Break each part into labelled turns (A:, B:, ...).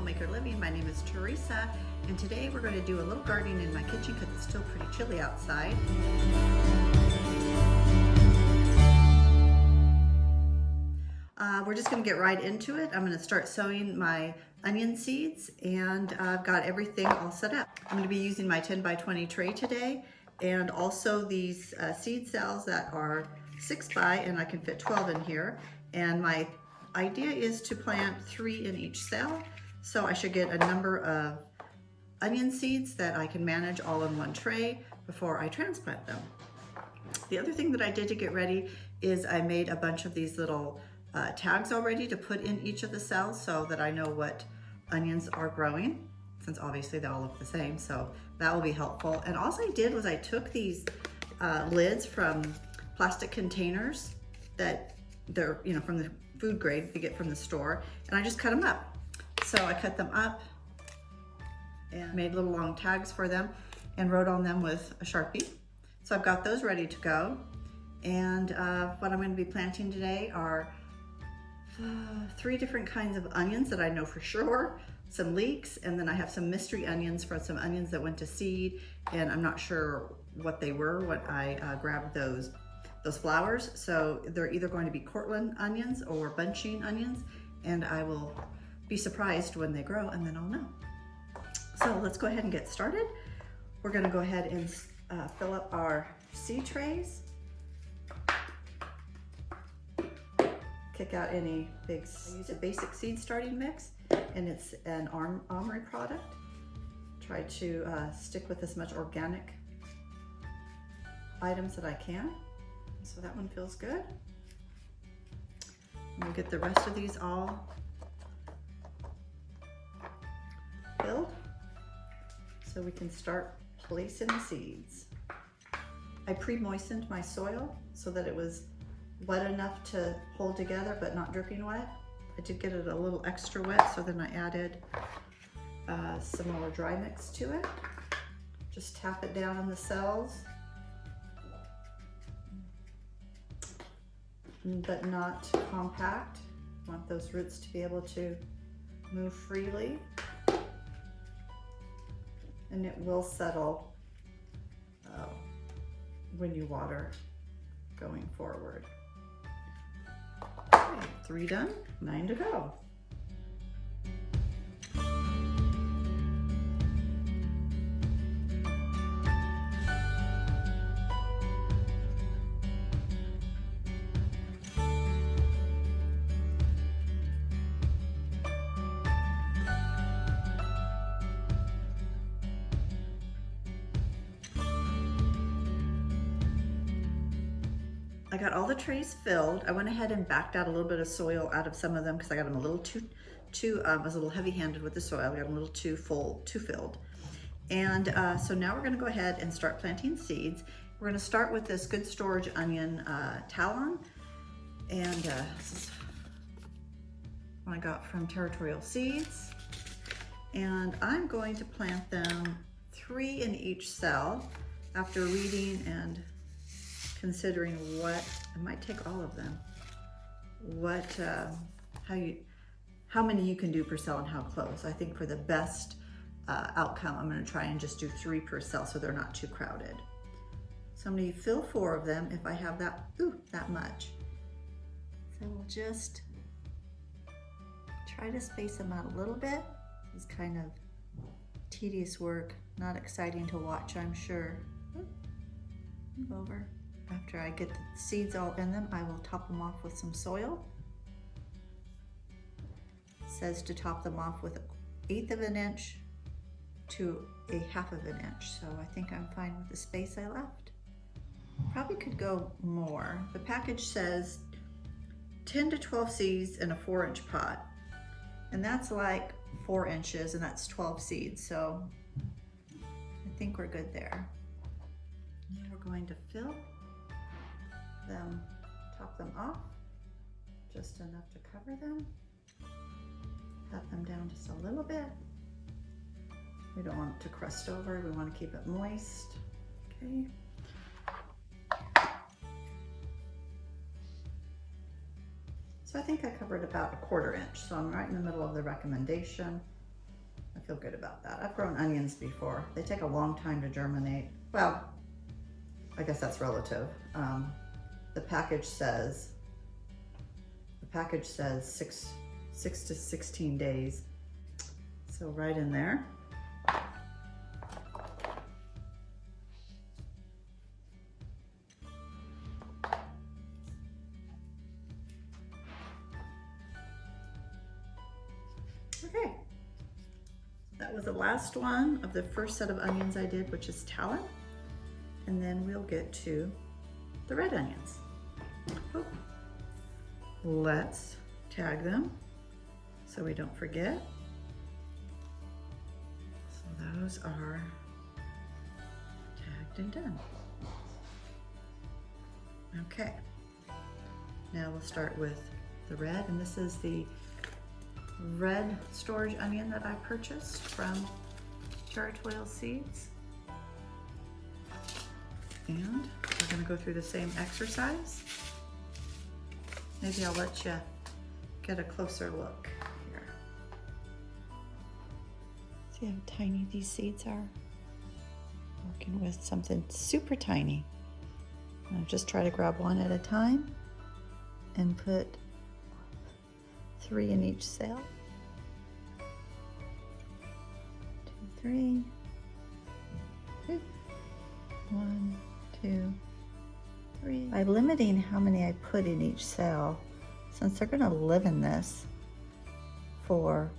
A: Homemaker Living. My name is Teresa, and today we're going to do a little gardening in my kitchen because it's still pretty chilly outside. We're just going to get right into it. I'm going to start sowing my onion seeds, and I've got everything all set up. I'm going to be using my 10 by 20 tray today, and also these seed cells that are 6 by, and I can fit 12 in here. And my idea is to plant 3 in each cell, so I should get a number of onion seeds that I can manage all in one tray before I transplant them. The other thing that I did to get ready is I made a bunch of these little tags already to put in each of the cells so that I know what onions are growing, since obviously they all look the same, so that will be helpful. And all I did was I took these lids from plastic containers that they're, from the food grade you get from the store, and I just cut them up. So I cut them up and made little long tags for them and wrote on them with a Sharpie. So I've got those ready to go. And what I'm going to be planting today are 3 different kinds of onions that I know for sure, some leeks, and then I have some mystery onions for some onions that went to seed, and I'm not sure what they were when I grabbed those flowers. So they're either going to be Cortland onions or bunching onions, and I will be surprised when they grow, and then I'll know. So let's go ahead and get started. We're going to go ahead and fill up our seed trays. Kick out any big, I use a basic seed starting mix, and it's an Armory product. Try to stick with as much organic items that I can. So that one feels good. We'll get the rest of these all filled so we can start placing the seeds. I pre-moistened my soil so that it was wet enough to hold together but not dripping wet. I did get it a little extra wet, so then I added some more dry mix to it. Just tap it down in the cells, but not compact. I want those roots to be able to move freely, and it will settle when you water going forward. Okay, 3 done, 9 to go. I got all the trays filled. I went ahead and backed out a little bit of soil out of some of them because I got them a little I was a little heavy-handed with the soil. I got them a little too filled. And so now we're gonna go ahead and start planting seeds. We're gonna start with this Good Storage Onion Talon. And this is what I got from Territorial Seeds. And I'm going to plant them 3 in each cell after reading and considering what, I might take all of them, how many you can do per cell and how close. I think for the best outcome, I'm going to try and just do 3 per cell so they're not too crowded. So I'm going to fill 4 of them if I have that much. So we'll just try to space them out a little bit. It's kind of tedious work, not exciting to watch, I'm sure. Move over. After I get the seeds all in them, I will top them off with some soil. It says to top them off with 1/8 of an inch to 1/2 of an inch. So I think I'm fine with the space I left. Probably could go more. The package says 10 to 12 seeds in a 4-inch pot. And that's like 4 inches, and that's 12 seeds. So I think we're good there. Now we're going to fill them, top them off, just enough to cover them. Pat them down just a little bit. We don't want it to crust over, we want to keep it moist. Okay. So I think I covered about 1/4 inch, so I'm right in the middle of the recommendation. I feel good about that. I've grown onions before. They take a long time to germinate. Well, I guess that's relative. The package says 6 to 16 days. So right in there. Okay, that was the last one of the first set of onions I did, which is talent. And then we'll get to the red onions. Oh. Let's tag them so we don't forget. So those are tagged and done. Okay, now we'll start with the red, and this is the red storage onion that I purchased from Territorial Seeds. And we're going to go through the same exercise. Maybe I'll let you get a closer look here. See how tiny these seeds are? Working with something super tiny. I'll just try to grab one at a time and put 3 in each cell. 2, 3. 1, 2, 3. By limiting how many I put in each cell, since they're going to live in this for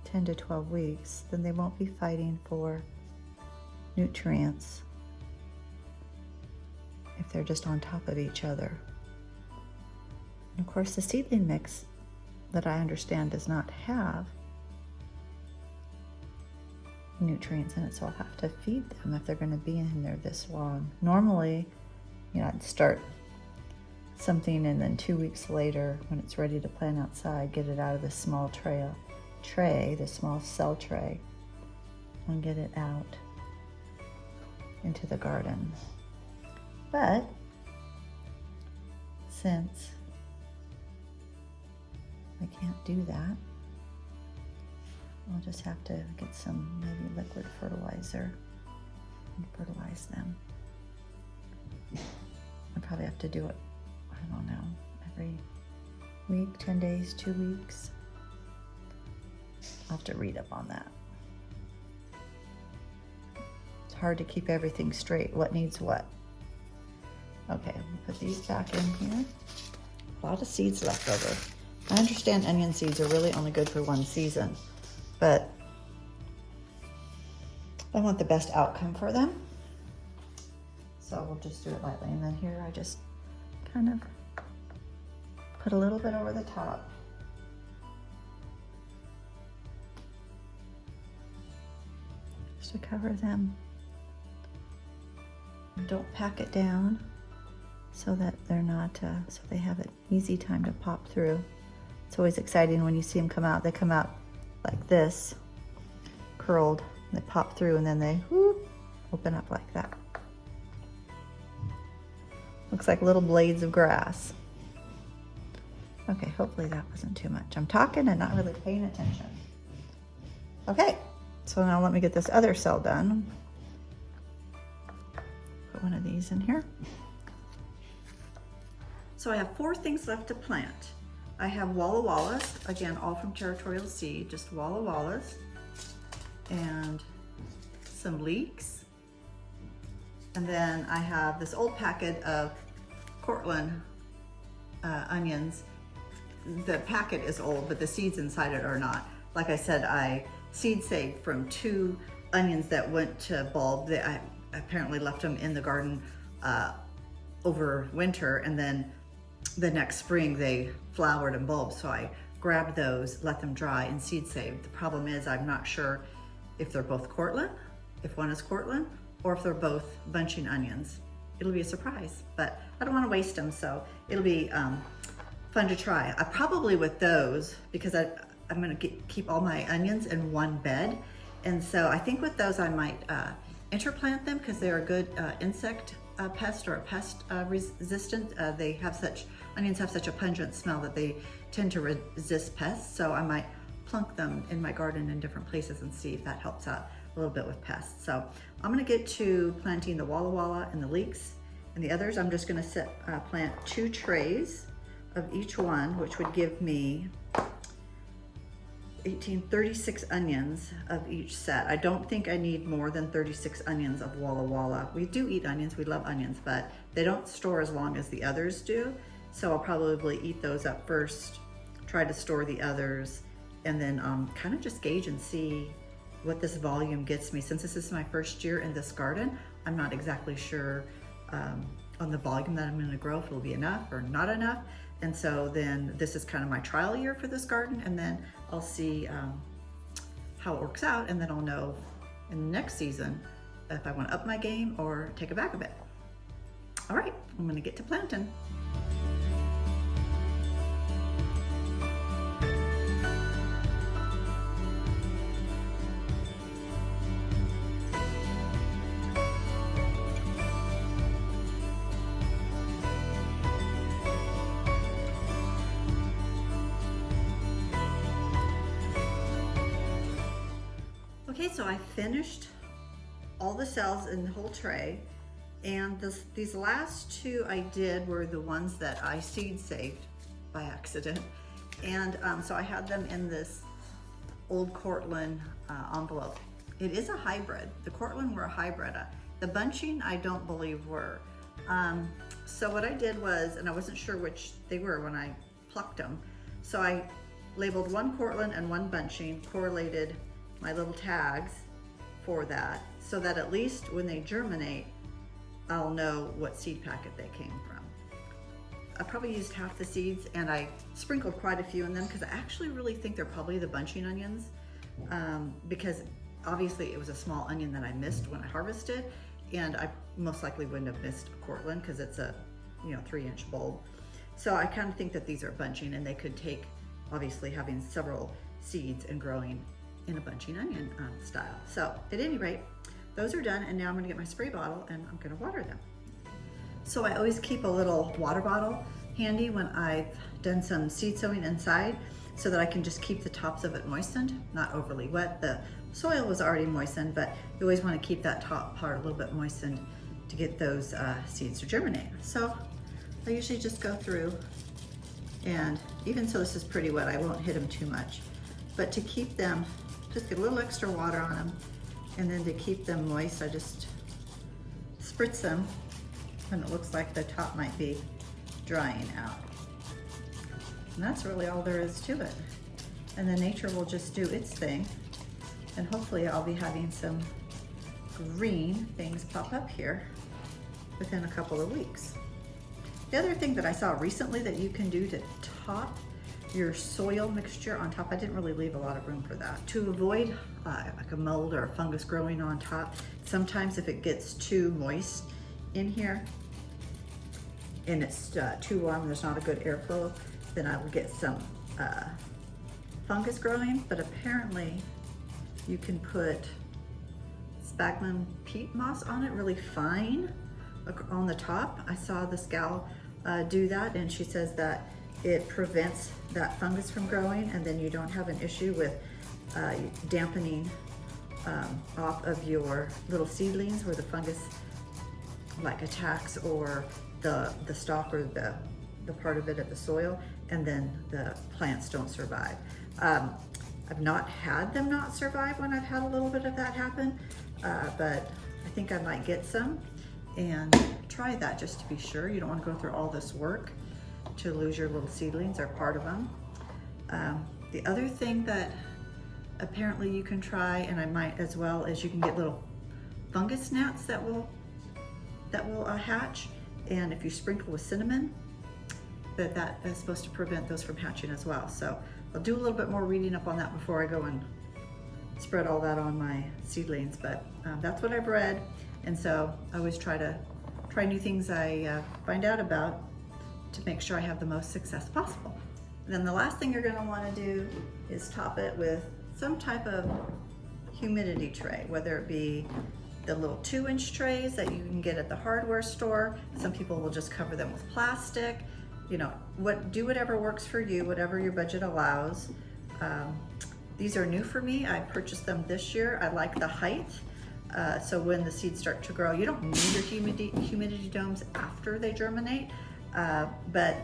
A: 10 to 12 weeks, then they won't be fighting for nutrients if they're just on top of each other. And of course, the seedling mix that I understand does not have nutrients in it, so I'll have to feed them if they're going to be in there this long. Normally, I'd start something and then 2 weeks later, when it's ready to plant outside, get it out of the small tray, the small cell tray, and get it out into the garden. But since I can't do that, I'll just have to get some maybe liquid fertilizer and fertilize them. I probably have to do it, I don't know, every week, 10 days, 2 weeks. I'll have to read up on that. It's hard to keep everything straight, what needs what. Okay, we'll put these back in here. A lot of seeds left over. I understand onion seeds are really only good for 1 season, but I want the best outcome for them. So we'll just do it lightly. And then here I just kind of put a little bit over the top. Just to cover them. And don't pack it down so that they're not, so they have an easy time to pop through. It's always exciting when you see them come out. They come out like this, curled, and they pop through, and then they whoop, open up like that. Looks like little blades of grass. Okay, hopefully that wasn't too much. I'm talking and not really paying attention. Okay, so now let me get this other cell done. Put one of these in here. So I have 4 things left to plant. I have Walla Wallas, again, all from Territorial Seed, just Walla Wallas, and some leeks. And then I have this old packet of Cortland onions. The packet is old, but the seeds inside it are not. Like I said, I seed saved from 2 onions that went to bulb. I apparently left them in the garden over winter, and then the next spring they flowered and bulbed. So I grabbed those, let them dry, and seed saved. The problem is I'm not sure if they're both Cortland, if one is Cortland, or if they're both bunching onions. It'll be a surprise, but I don't want to waste them, so it'll be fun to try. I probably with those, because I'm going to keep all my onions in one bed, and so I think with those I might interplant them because they're a good insect pest or a pest resistant. Onions have such a pungent smell that they tend to resist pests, so I might plunk them in my garden in different places and see if that helps out a little bit with pests. So I'm gonna get to planting the Walla Walla and the leeks, and the others I'm just gonna plant 2 trays of each one, which would give me 36 onions of each set. I don't think I need more than 36 onions of Walla Walla. We do eat onions, we love onions, but they don't store as long as the others do. So I'll probably eat those up first, try to store the others, and then kind of just gauge and see what this volume gets me. Since this is my first year in this garden, I'm not exactly sure on the volume that I'm gonna grow, if it'll be enough or not enough. And so then this is kind of my trial year for this garden, and then I'll see how it works out, and then I'll know in the next season if I want to up my game or take it back a bit. All right, I'm gonna get to planting. Okay, so I finished all the cells in the whole tray, and these last 2 I did were the ones that I seed saved by accident. And so I had them in this old Cortland envelope. It is a hybrid. The Cortland were a hybrid. The bunching I don't believe were. So what I did was, and I wasn't sure which they were when I plucked them, so I labeled 1 Cortland and 1 bunching, correlated my little tags for that, so that at least when they germinate, I'll know what seed packet they came from. I probably used half the seeds, and I sprinkled quite a few in them because I actually really think they're probably the bunching onions, because obviously it was a small onion that I missed when I harvested, and I most likely wouldn't have missed a Cortland because it's a 3-inch bulb. So I kind of think that these are bunching, and they could take, obviously, having several seeds and growing in a bunching onion style. So at any rate, those are done, and now I'm gonna get my spray bottle and I'm gonna water them. So I always keep a little water bottle handy when I've done some seed sowing inside, so that I can just keep the tops of it moistened, not overly wet. The soil was already moistened, but you always wanna keep that top part a little bit moistened to get those seeds to germinate. So I usually just go through, and even so this is pretty wet, I won't hit them too much. But to keep them, just get a little extra water on them, and then to keep them moist, I just spritz them when it looks like the top might be drying out. And that's really all there is to it. And then nature will just do its thing, and hopefully I'll be having some green things pop up here within a couple of weeks. The other thing that I saw recently that you can do to top your soil mixture on top, I didn't really leave a lot of room for that. To avoid like a mold or a fungus growing on top, sometimes if it gets too moist in here and it's too warm, there's not a good airflow, then I would get some fungus growing. But apparently you can put sphagnum peat moss on it really fine on the top. I saw this gal do that, and she says that it prevents that fungus from growing, and then you don't have an issue with dampening off of your little seedlings where the fungus like attacks, or the stalk or the part of it at the soil, and then the plants don't survive. I've not had them not survive when I've had a little bit of that happen, but I think I might get some and try that just to be sure. You don't want to go through all this work to lose your little seedlings or part of them. The other thing that apparently you can try, and I might as well, is you can get little fungus gnats that will hatch, and if you sprinkle with cinnamon, that is supposed to prevent those from hatching as well. So I'll do a little bit more reading up on that before I go and spread all that on my seedlings, but that's what I've read, and so I always try new things I find out about to make sure I have the most success possible. And then the last thing you're gonna wanna do is top it with some type of humidity tray, whether it be the little 2-inch trays that you can get at the hardware store. Some people will just cover them with plastic. Do whatever works for you, whatever your budget allows. These are new for me. I purchased them this year. I like the height. So when the seeds start to grow, you don't need your humidity domes after they germinate, but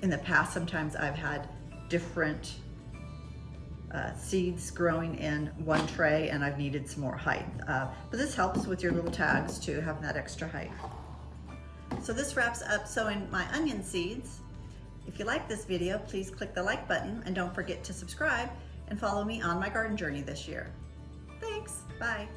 A: in the past, sometimes I've had different seeds growing in one tray and I've needed some more height. But this helps with your little tags too, having that extra height. So this wraps up sowing my onion seeds. If you like this video, please click the like button and don't forget to subscribe and follow me on my garden journey this year. Thanks, bye.